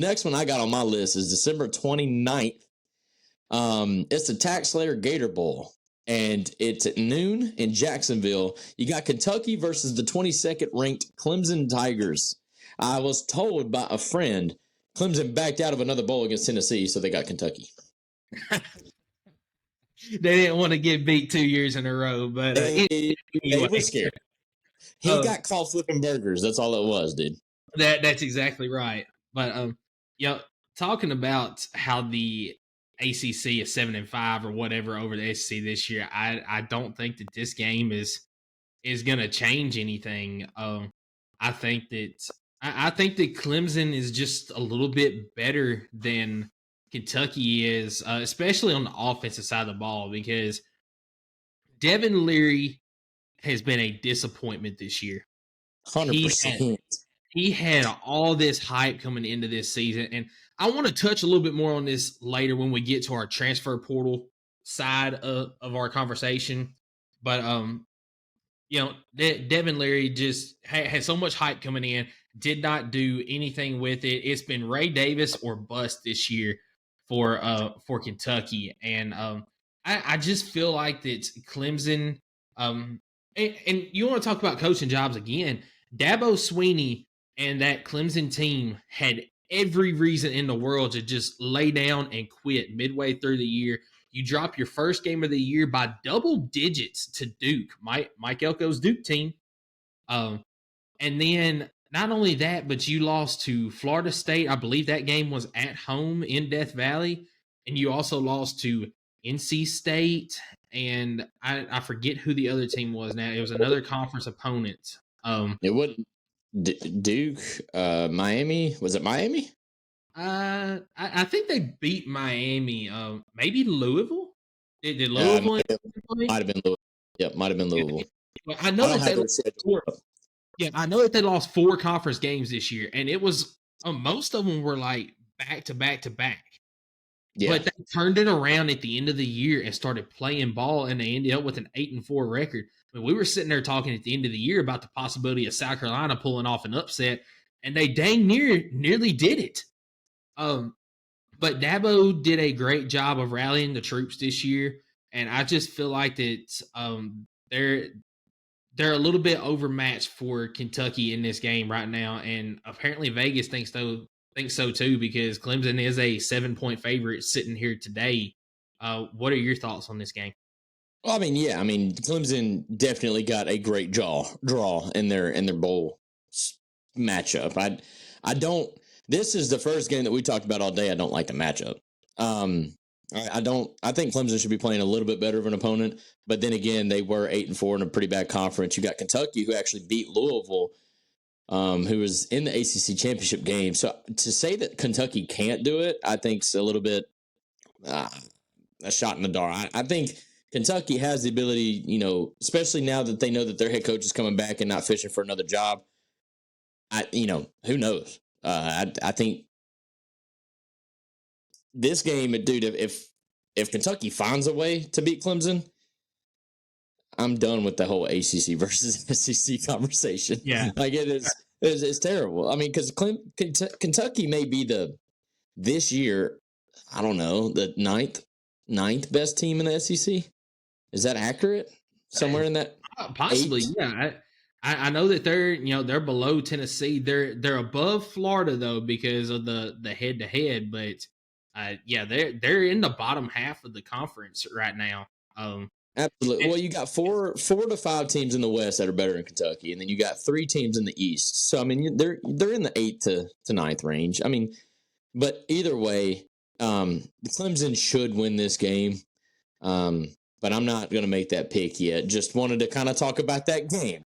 Next one I got on my list is December 29th. It's the Tax Slayer Gator Bowl, and it's at noon in Jacksonville. You got Kentucky versus the 22nd ranked Clemson Tigers. I was told by a friend Clemson backed out of another bowl against Tennessee, so they got Kentucky. They didn't want to get beat 2 years in a row, but they were scared. He got caught flipping burgers. That's all it was, dude. That's exactly right. But talking about how the ACC is 7-5 or whatever over the SEC this year, I don't think that this game is going to change anything. I think that Clemson is just a little bit better than Kentucky is, especially on the offensive side of the ball, because Devin Leary has been a disappointment this year. 100%. He had all this hype coming into this season, and I want to touch a little bit more on this later when we get to our transfer portal side of our conversation. But Devin Leary just had so much hype coming in, did not do anything with it. It's been Ray Davis or bust this year for Kentucky, and I just feel like that Clemson. And you want to talk about coaching jobs again? Dabo Swinney and that Clemson team had every reason in the world to just lay down and quit midway through the year. You drop your first game of the year by double digits to Duke, Mike Elko's Duke team. And then not only that, but you lost to Florida State. I believe that game was at home in Death Valley. And you also lost to NC State. And I forget who the other team was now. It was another conference opponent. It wasn't Duke, Miami. Was it Miami? I think they beat Miami. Maybe Louisville. Did Louisville? Might have been Louisville. Yep, might have been Louisville. I know that they lost four. Yeah, I know that they lost 4 conference games this year, and it was most of them were like back to back to back. Yeah. But they turned it around at the end of the year and started playing ball, and they ended up with an 8-4 record. I mean, we were sitting there talking at the end of the year about the possibility of South Carolina pulling off an upset, and they dang nearly did it. But Dabo did a great job of rallying the troops this year, and I just feel like that they're a little bit overmatched for Kentucky in this game right now, and apparently Vegas thinks so too, because Clemson is a 7-point favorite sitting here today. What are your thoughts on this game? Well, Clemson definitely got a great draw in their bowl matchup. I don't. This is the first game that we talked about all day. I don't like the matchup. I think Clemson should be playing a little bit better of an opponent, but then again, they were 8-4 in a pretty bad conference. You got Kentucky, who actually beat Louisville, who was in the ACC championship game. So to say that Kentucky can't do it, I think is a little bit a shot in the dark. I think Kentucky has the ability, especially now that they know that their head coach is coming back and not fishing for another job. Who knows? I think this game, dude, if Kentucky finds a way to beat Clemson, I'm done with the whole ACC versus SEC conversation. Yeah. Like it's terrible. I mean, because Kentucky may be this year, I don't know, the ninth best team in the SEC. Is that accurate? Somewhere in that? Possibly, 8? Yeah. I know that they're below Tennessee. They're above Florida though because of the head to head, but they're in the bottom half of the conference right now. Absolutely. Well, you got four to 5 teams in the West that are better than Kentucky, and then you got 3 teams in the East. So I mean, they're in the 8th to 9th range. I mean, but either way, Clemson should win this game. But I'm not going to make that pick yet. Just wanted to kind of talk about that game.